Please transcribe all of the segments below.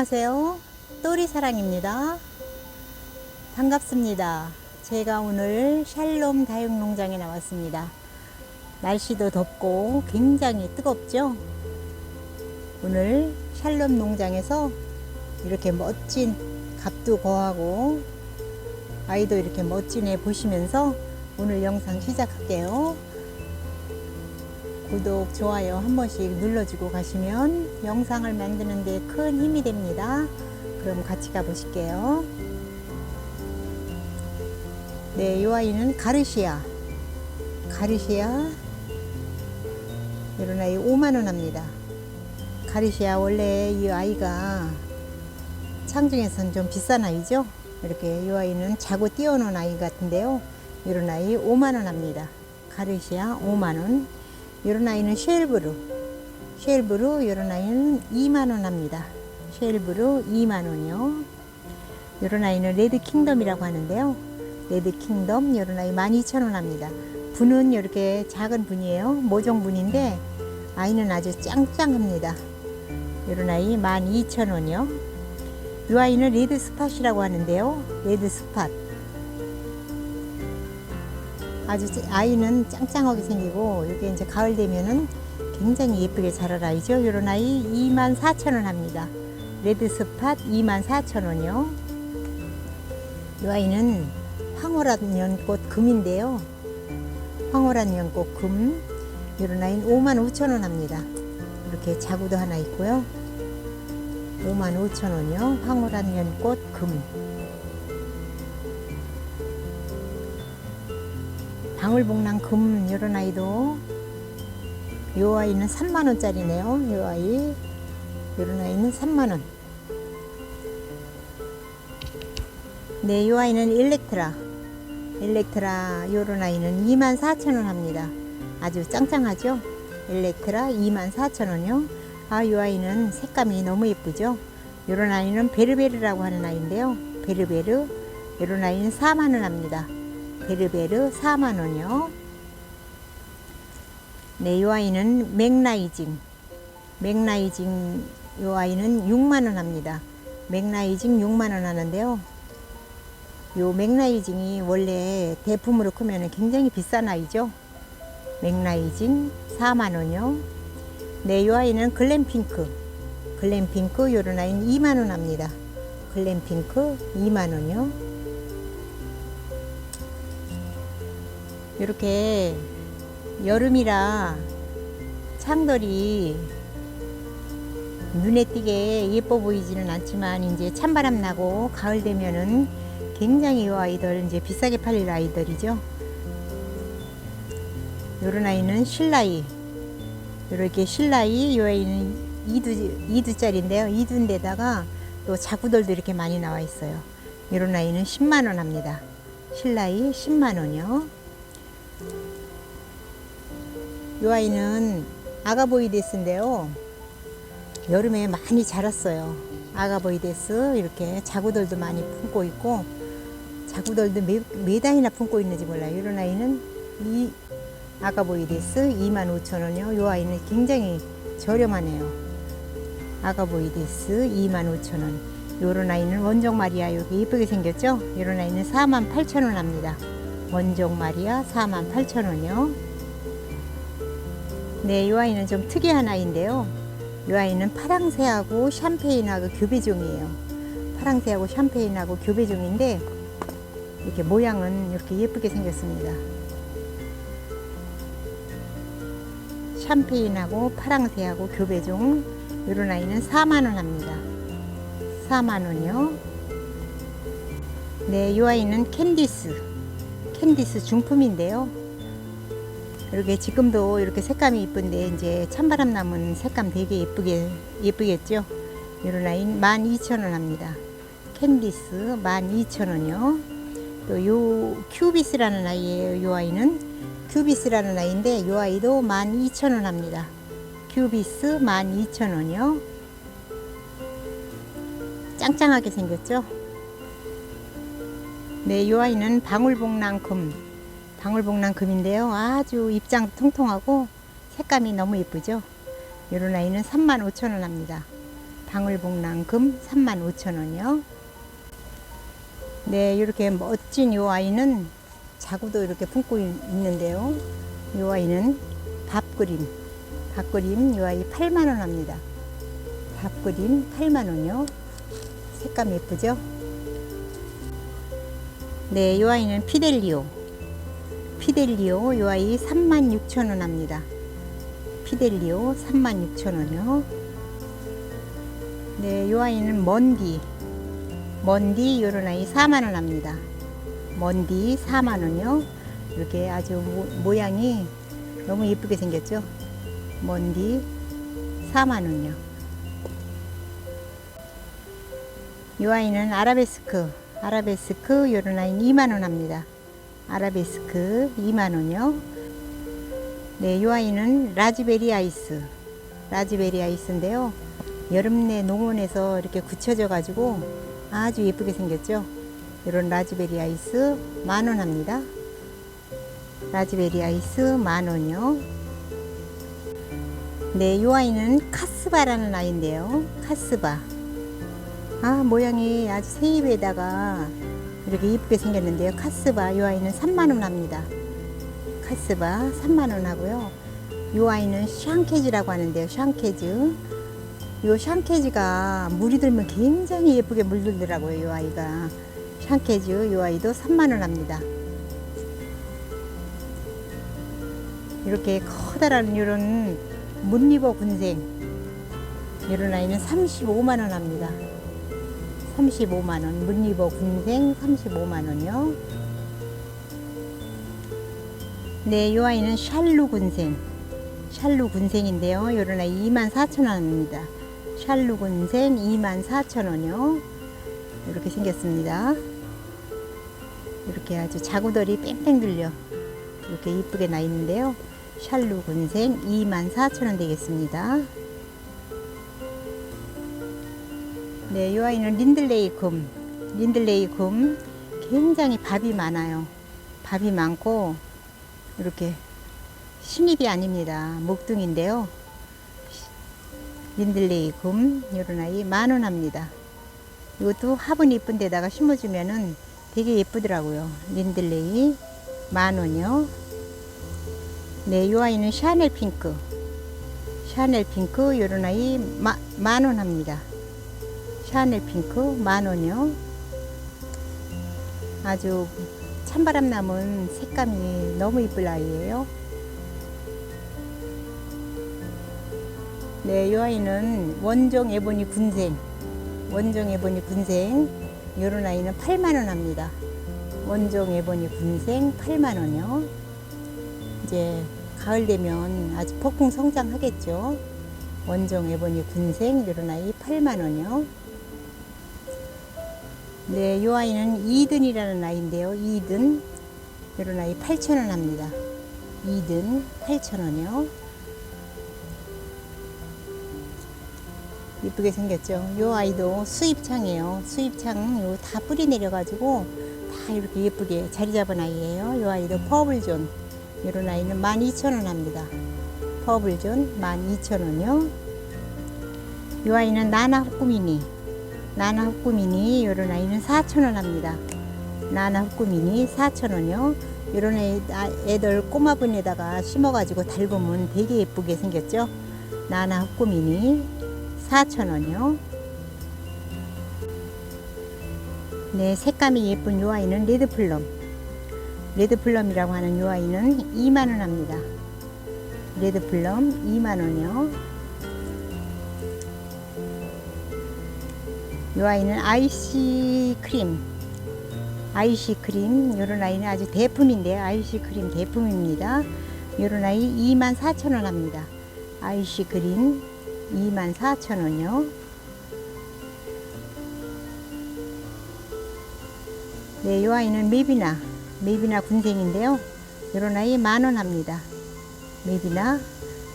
안녕하세요. 또리사랑입니다. 반갑습니다. 제가 오늘 샬롬 다육농장에 나왔습니다. 날씨도 덥고 굉장히 뜨겁죠? 오늘 샬롬 농장에서 이렇게 멋진 값도 거하고 아이도 이렇게 멋진 애 보시면서 오늘 영상 시작할게요. 구독, 좋아요 한 번씩 눌러주고 가시면 영상을 만드는 데 큰 힘이 됩니다. 그럼 같이 가보실게요. 네, 이 아이는 가르시아. 이런 아이 5만원 합니다. 가르시아 원래 이 아이가 창중에서는 좀 비싼 아이죠. 이렇게 이 아이는 자고 띄워놓은 아이 같은데요. 이런 아이 5만원 합니다. 가르시아 5만원. 이런 아이는 쉘브루 이런 아이는 2만원 합니다. 쉘브루 2만원이요. 이런 아이는 레드 킹덤이라고 하는데요. 레드 킹덤 이런 아이 12,000원 합니다. 분은 이렇게 작은 분이에요. 모종분인데 아이는 아주 짱짱합니다. 이런 아이 12,000원이요. 이 아이는 레드 스팟이라고 하는데요. 레드 스팟 아주 아이는 짱짱하게 생기고 이게 이제 가을 되면은 굉장히 예쁘게 자랄 아이죠. 이런 아이 24,000원 합니다. 레드 스팟 24,000원이요. 이 아이는 황홀한 연꽃 금인데요. 황홀한 연꽃 금. 이런 아이는 55,000원 합니다. 이렇게 자구도 하나 있고요. 55,000원이요. 황홀한 연꽃 금. 방울복랑 금 이런 아이도 요 아이는 3만원짜리네요. 요 아이 이런 아이는 3만원. 네, 요 아이는 일렉트라 요런 아이는 24,000원 합니다. 아주 짱짱하죠. 일렉트라 24,000원이요. 요 아이는 색감이 너무 예쁘죠. 요런 아이는 베르베르라고 하는 아이인데요. 베르베르 요런 아이는 4만원 합니다. 베르베르 4만원이요. 네, 이 아이는 맥라이징 이 아이는 6만원 합니다. 맥라이징 6만원 하는데요. 요 맥라이징이 원래 대품으로 크면 굉장히 비싼 아이죠. 맥라이징 4만원이요. 네, 이 아이는 글램핑크 요런 아이는 2만원 합니다. 글램핑크 2만원이요. 이렇게 여름이라 창들이 눈에 띄게 예뻐 보이지는 않지만 이제 찬바람 나고 가을 되면은 굉장히 이 아이들 이제 비싸게 팔릴 아이들이죠. 요런 아이는 실라이 이렇게 실라이 이 아이는 2두짜리인데요. 2두인데다가 또 자구들도 이렇게 많이 나와 있어요. 요런 아이는 10만원 합니다. 실라이 10만원이요. 이 아이는 아가보이데스인데요. 여름에 많이 자랐어요. 아가보이데스 이렇게 자구들도 많이 품고 있고 자구들도 몇 단이나 품고 있는지 몰라요. 이런 아이는 이 아가보이데스 25,000원이요. 이 아이는 굉장히 저렴하네요. 아가보이데스 25,000원. 이런 아이는 원종 마리아 여기 예쁘게 생겼죠. 이런 아이는 48,000원 합니다. 원종 마리아 48,000원이요. 네, 이 아이는 좀 특이한 아이인데요. 이 아이는 파랑새하고 샴페인하고 교배종이에요. 파랑새하고 샴페인하고 교배종인데 이렇게 모양은 이렇게 예쁘게 생겼습니다. 샴페인하고 파랑새하고 교배종 이런 아이는 4만원 합니다. 4만원이요. 네, 이 아이는 캔디스 중품인데요. 이렇게 지금도 이렇게 색감이 이쁜데 이제 찬바람 나면 색감 되게 예쁘겠죠. 이런 아이는 12,000원 합니다. 캔디스 12,000원이요. 또 요 큐비스라는 아이예요. 요 아이는 큐비스라는 아이인데 요 아이도 12,000원 합니다. 큐비스 12,000원이요. 짱짱하게 생겼죠. 네, 요 아이는 방울복랑금인데요. 아주 입장 통통하고 색감이 너무 예쁘죠. 이런 아이는 35,000원 합니다. 방울복랑금 35,000원이요. 네, 이렇게 멋진 요 아이는 자구도 이렇게 품고 있는데요. 요 아이는 밥그림 요 아이 8만원 합니다. 밥그림 8만원이요. 색감 예쁘죠? 네, 요 아이는 피델리오 요 아이 36,000원 합니다. 피델리오 36,000원이요. 네, 요 아이는 먼디 요런 아이 4만원 합니다. 먼디 4만원이요. 이렇게 아주 모양이 너무 예쁘게 생겼죠? 먼디 4만원이요. 이 아이는 아라베스크 요런 아이는 2만원 합니다. 아라베스크 2만원이요. 네, 이 아이는 라즈베리 아이스인데요. 여름내 농원에서 이렇게 굳혀져 가지고 아주 예쁘게 생겼죠. 이런 라즈베리 아이스 10,000원 합니다. 라즈베리 아이스 10,000원이요. 네, 이 아이는 카스바라는 아이인데요. 카스바. 모양이 아주 새잎에다가 이렇게 예쁘게 생겼는데요. 카스바 이 아이는 3만원 합니다. 카스바 3만원 하고요. 이 아이는 샹케즈라고 하는데요. 샹케즈. 이 샹케즈가 물이 들면 굉장히 예쁘게 물들더라고요. 이 아이가. 샹케즈 이 아이도 3만원 합니다. 이렇게 커다란 이런 문리버 군생 이런 아이는 35만원 합니다. 35만원 문리버 군생 35만원이요. 네, 이 아이는 샬루 군생인데요. 이런 아이 24,000원 합니다. 샬루 군생 24,000원이요. 이렇게 생겼습니다. 이렇게 아주 자구들이 뺑뺑 들려 이렇게 이쁘게 나 있는데요. 샬루 군생 24,000원 되겠습니다. 네, 이 아이는 린들레이 금 굉장히 밥이 많아요. 밥이 많고 이렇게 신입이 아닙니다. 목둥인데요. 린들레이 금 이런 아이 10,000원 합니다. 이것도 화분 이쁜 데다가 심어주면은 되게 예쁘더라고요. 린들레이 10,000원이요. 네, 이 아이는 샤넬 핑크 이런 아이 10,000원 합니다. 샤넬 핑크 10,000원이요. 아주 찬바람 남은 색감이 너무 이쁠 아이예요. 네, 이 아이는 원종 에보니 군생 이런 아이는 8만원 합니다. 원종 에보니 군생 8만원이요. 이제 가을 되면 아주 폭풍 성장하겠죠. 원종 에보니 군생 이런 아이 8만원이요. 네, 이 아이는 이든이라는 아이인데요. 이든 이런 아이 8,000원 합니다. 이든 8,000원이요. 이쁘게 생겼죠. 이 아이도 수입창이에요. 수입창 요 다 뿌리 내려가지고 다 이렇게 예쁘게 자리 잡은 아이예요. 이 아이도 퍼블존 이런 아이는 12,000원 합니다. 퍼블존 12,000원이요. 이 아이는 나나 후꾸미니 이런 아이는 4,000원 합니다. 나나 후꾸미니 4,000원이요. 이런 애들 꼬마분에다가 심어가지고 달구면 되게 예쁘게 생겼죠. 나나 후꾸미니 4,000원이요. 네, 색감이 예쁜 요 아이는 레드플럼이라고 하는 요 아이는 2만원 합니다. 레드플럼 2만원이요. 요 아이는 아이시크림 요런 아이는 아주 대품인데요. 아이시크림 대품입니다. 요런 아이 24,000원 합니다. 아이시크림 24,000원이요. 네, 요 아이는 메비나 군생인데요. 요런 아이 10,000원 합니다. 메비나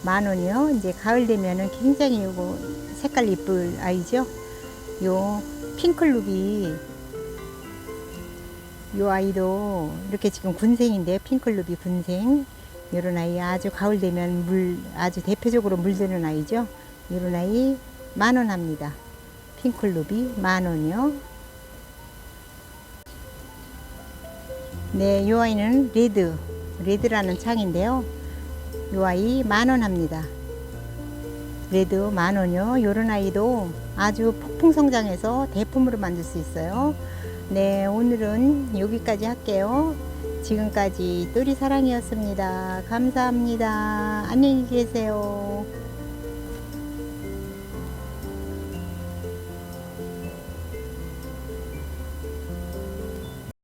10,000원이요. 이제 가을 되면은 굉장히 요거 색깔 이쁠 아이죠. 요 핑클루비 요 아이도 이렇게 지금 군생인데요. 핑클루비 군생 요런 아이 아주 가을 되면 아주 대표적으로 물드는 아이죠. 요런 아이 10,000원 합니다. 핑클루비 10,000원이요. 네, 이 아이는 레드라는 창인데요. 이 아이 10,000원 합니다. 레드 10,000원이요. 요런 아이도 아주 폭풍 성장해서 대품으로 만들 수 있어요. 네, 오늘은 여기까지 할게요. 지금까지 또리사랑이었습니다. 감사합니다. 안녕히 계세요.